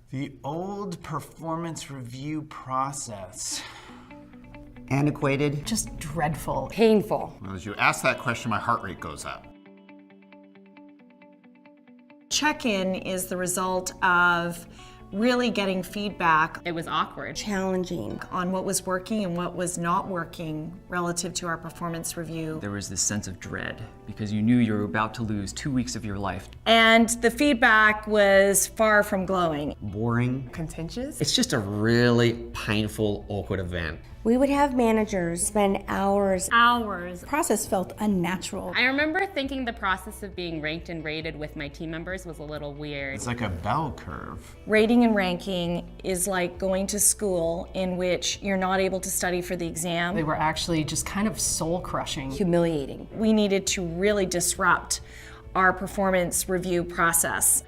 The old performance review process. Antiquated. Just dreadful. Painful. Well, as you ask that question, my heart rate goes up. Check-in is the result of really getting feedback. It was awkward. Challenging. On what was working and what was not working relative to our performance review. There was this sense of dread because you knew you were about to lose 2 weeks of your life. And the feedback was far from glowing. Boring. Contentious. It's just a really painful, awkward event. We would have managers spend hours. The process felt unnatural. I remember thinking the process of being ranked and rated with my team members was a little weird. It's like a bell curve. Rating and ranking is like going to school in which you're not able to study for the exam. They were actually just kind of soul-crushing. Humiliating. We needed to really disrupt our performance review process.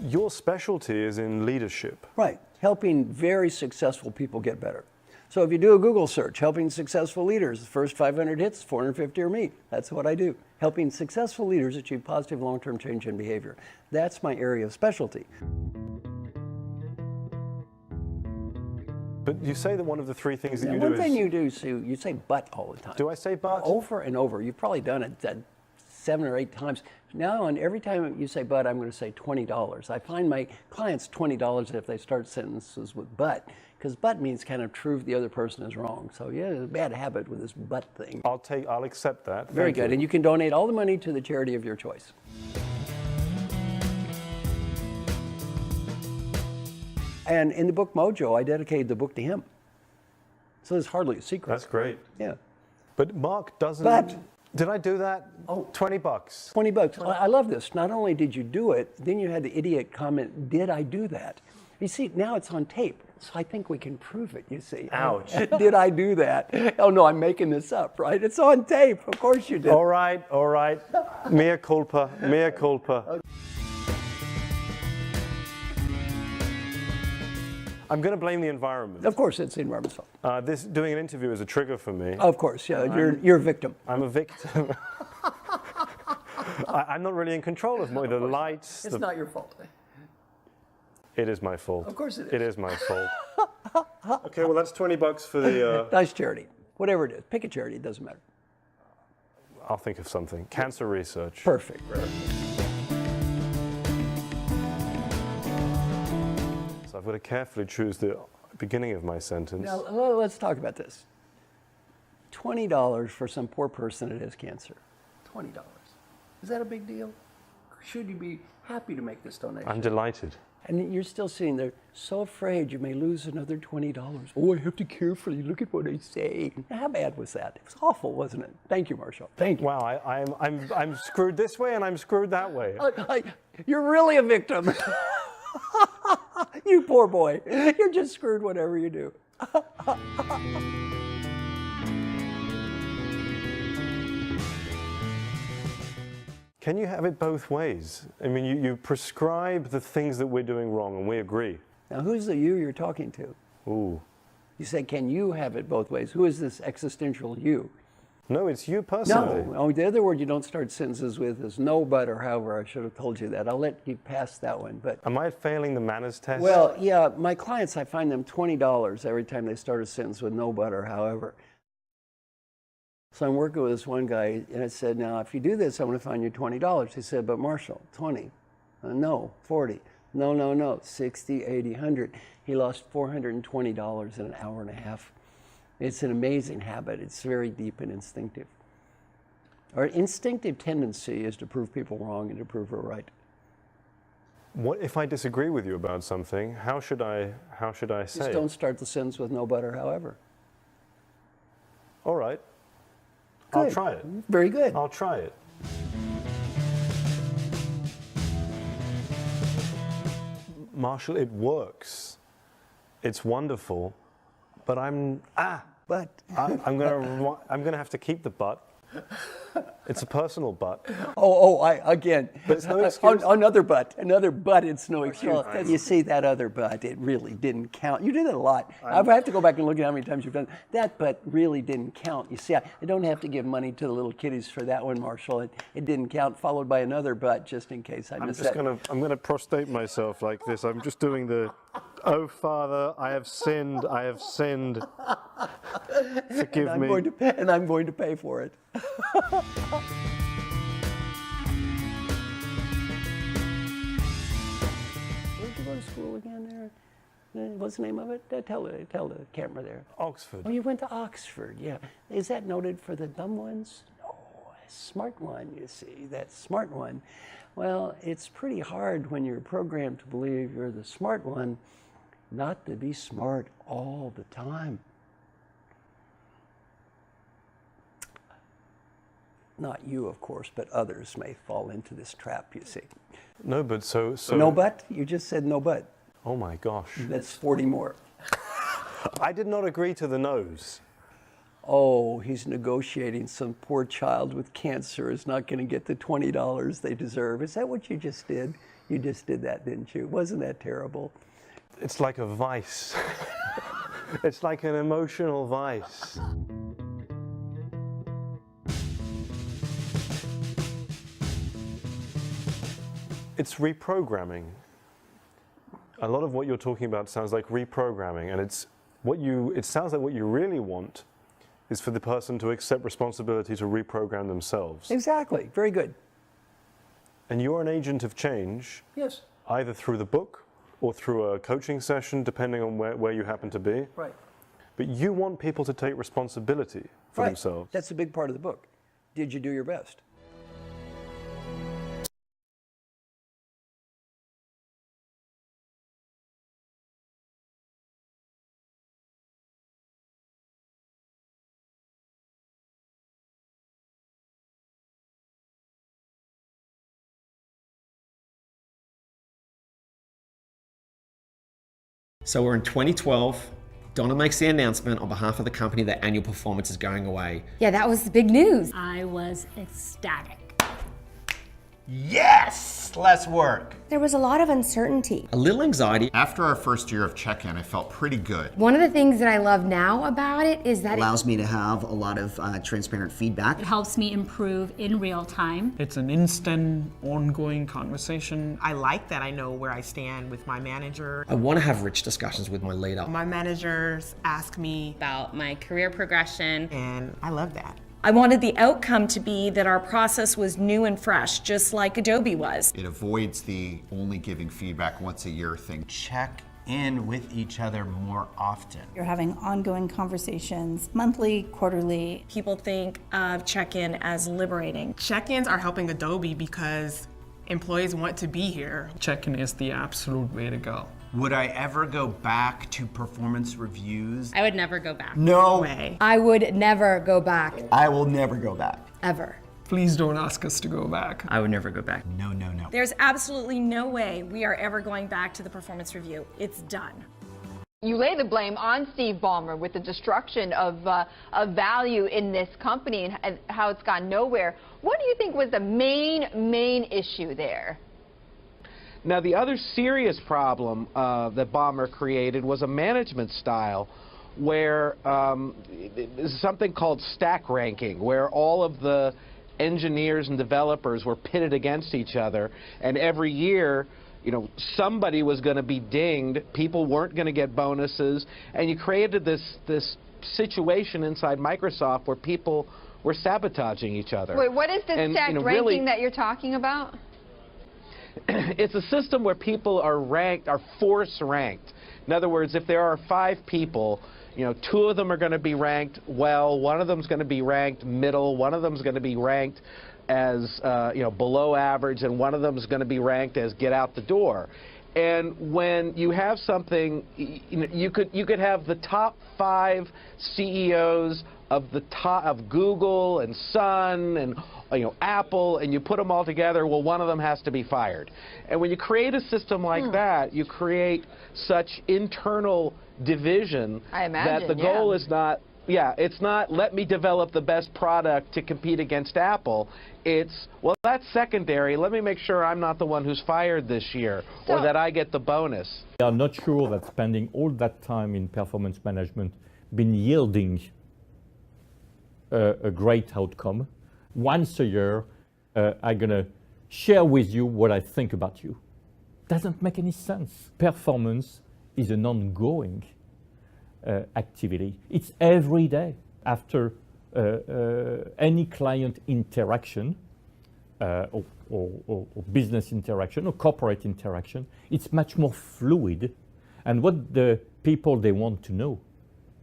Your specialty is in leadership. Right, helping very successful people get better. So if you do a Google search, helping successful leaders, the first 500 hits, 450 are me. That's what I do. Helping successful leaders achieve positive long-term change in behavior. That's my area of specialty. But you say that one of the three things that you do One is... thing you do, Sue, you say but all the time. Do I say but? Over and over. You've probably done it 7 or 8 times. Now, and every time you say but, I'm going to say $20. I find my clients $20 if they start sentences with but, because but means kind of prove the other person is wrong. So yeah, it's a bad habit with this but thing. I'll accept that. Very Thank good. you. And you can donate all the money to the charity of your choice. And in the book Mojo, I dedicated the book to him. So there's hardly a secret. That's great. Yeah. But Mark doesn't... But... Did I do that? Oh, $20. $20. I love this. Not only did you do it, then you had the idiot comment, did I do that? You see, now it's on tape, so I think we can prove it, you see. Ouch. Did I do that? Oh no, I'm making this up, right? It's on tape, of course you did. All right. Mea culpa, mea culpa. I'm going to blame the environment. Of course, it's the environment's fault. Doing an interview is a trigger for me. Of course, yeah, you're a victim. I'm a victim. I'm not really in control of the lights. It's not your fault. It is my fault. Of course it is. It is my fault. Okay, well that's $20 for the... Nice charity, whatever it is. Pick a charity, it doesn't matter. I'll think of something. Cancer research. Perfect. So I've got to carefully choose the beginning of my sentence. Now, let's talk about this. $20 for some poor person that has cancer. $20. Is that a big deal? Should you be happy to make this donation? I'm delighted. And you're still sitting there, so afraid you may lose another $20. Oh, I have to carefully look at what I say. How bad was that? It was awful, wasn't it? Thank you, Marshall. Thank you. Wow, I'm screwed this way and I'm screwed that way. You're really a victim. You poor boy. You're just screwed whatever you do. Can you have it both ways? I mean, you prescribe the things that we're doing wrong, and we agree. Now, who's the you you're talking to? Ooh. You say, can you have it both ways? Who is this existential you? No, it's you personally. No. Oh, the other word you don't start sentences with is no, but, or however. I should have told you that. I'll let you pass that one. But am I failing the manners test? Well, yeah. My clients, I find them $20 every time they start a sentence with no, but, or however. So I'm working with this one guy, and I said, now, if you do this, I'm going to find you $20. He said, but Marshall, 20. No, 40. No, 60, 80, 100. He lost $420 in an hour and a half. It's an amazing habit. It's very deep and instinctive. Our instinctive tendency is to prove people wrong and to prove we're right. What if I disagree with you about something? How should I say Just it? don't start the sentence with no but or however. All right. I'll Good. try it. Very good. I'll try it. Marshall, it works. It's wonderful, but I'm gonna have to keep the but. It's a personal but. Again. But it's no excuse. Another but. It's no excuse. You see that other but, it really didn't count. You did it a lot. I have to go back and look at how many times you've done that. But really didn't count. You see, I don't have to give money to the little kiddies for that one, Marshall. It didn't count. Followed by another but, just in case I missed that. I'm gonna prostrate myself like this. I'm just doing the, oh Father, I have sinned. Forgive me. And I'm going to pay for it. Where'd you go to school again there? What's the name of it? Tell the camera there. Oxford. Oh, you went to Oxford, yeah. Is that noted for the dumb ones? No, a smart one, you see, that smart one. Well, it's pretty hard when you're programmed to believe you're the smart one not to be smart all the time. Not you, of course, but others may fall into this trap, you see. No, but so. No but? You just said no but. Oh my gosh. That's 40 more. I did not agree to the no's. Oh, he's negotiating. Some poor child with cancer is not going to get the $20 they deserve. Is that what you just did? You just did that, didn't you? Wasn't that terrible? It's like a vice. It's like an emotional vice. It's reprogramming. A lot of what you're talking about sounds like reprogramming, and it sounds like what you really want is for the person to accept responsibility to reprogram themselves. Exactly. Very good. And you're an agent of change. Yes. Either through the book or through a coaching session, depending on where you happen to be. Right. But you want people to take responsibility for themselves. That's a big part of the book. Did you do your best? So we're in 2012. Donna makes the announcement on behalf of the company that annual performance is going away. Yeah, that was the big news. I was ecstatic. Yes! Less work. There was a lot of uncertainty. A little anxiety. After our first year of check-in, I felt pretty good. One of the things that I love now about it is that allows me to have a lot of transparent feedback. It helps me improve in real time. It's an instant, ongoing conversation. I like that I know where I stand with my manager. I want to have rich discussions with my leader. My managers ask me about my career progression, and I love that. I wanted the outcome to be that our process was new and fresh, just like Adobe was. It avoids the only giving feedback once a year thing. Check in with each other more often. You're having ongoing conversations, monthly, quarterly. People think of check-in as liberating. Check-ins are helping Adobe because employees want to be here. Check-in is the absolute way to go. Would I ever go back to performance reviews? I would never go back. No way. I would never go back. I will never go back. Ever. Please don't ask us to go back. I would never go back. No. There's absolutely no way we are ever going back to the performance review. It's done. You lay the blame on Steve Ballmer with the destruction of value in this company and how it's gone nowhere. What do you think was the main issue there? Now, the other serious problem that Ballmer created was a management style where there's something called stack ranking, where all of the engineers and developers were pitted against each other, and every year, you know, somebody was going to be dinged, people weren't going to get bonuses, and you created this situation inside Microsoft where people were sabotaging each other. Wait, what is this stacked ranking really, that you're talking about? It's a system where people are ranked, are force ranked. In other words, if there are 5 people, 2 of them are going to be ranked well, 1 of them is going to be ranked middle, 1 of them is going to be ranked as below average, and 1 of them is going to be ranked as get out the door. And when you have something, you could have the top 5 CEOs of Google and Sun and Apple, and you put them all together. Well, 1 of them has to be fired. And when you create a system like that, you create such internal division that the goal is not. Yeah, it's not let me develop the best product to compete against Apple. It's, well, that's secondary. Let me make sure I'm not the one who's fired this year or that I get the bonus. We are not sure that spending all that time in performance management been yielding a great outcome. Once a year, I'm going to share with you what I think about you. Doesn't make any sense. Performance is an ongoing activity. It's every day. After any client interaction or business interaction or corporate interaction, it's much more fluid. And what the people they want to know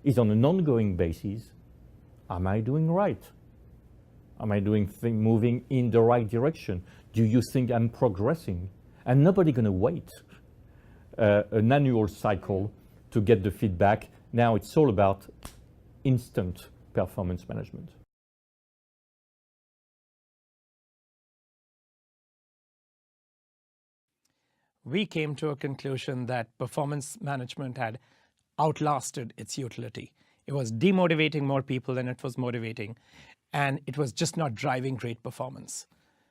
is on an ongoing basis, am I doing right? Am I moving in the right direction? Do you think I'm progressing? And nobody going to wait an annual cycle to get the feedback. Now it's all about instant performance management. We came to a conclusion that performance management had outlasted its utility. It was demotivating more people than it was motivating, and it was just not driving great performance.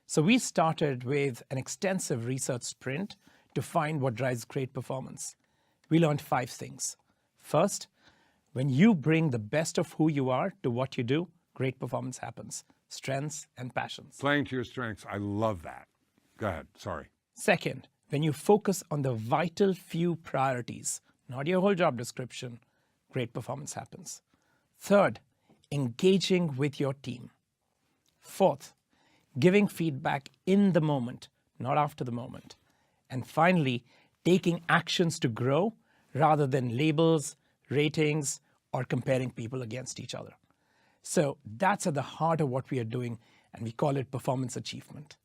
So we started with an extensive research sprint to find what drives great performance. We learned 5 things. First, when you bring the best of who you are to what you do, great performance happens. Strengths and passions. Playing to your strengths, I love that. Go ahead, sorry. Second, when you focus on the vital few priorities, not your whole job description, great performance happens. Third, engaging with your team. Fourth, giving feedback in the moment, not after the moment. And finally, taking actions to grow rather than labels, ratings, or comparing people against each other. So that's at the heart of what we are doing, and we call it performance achievement.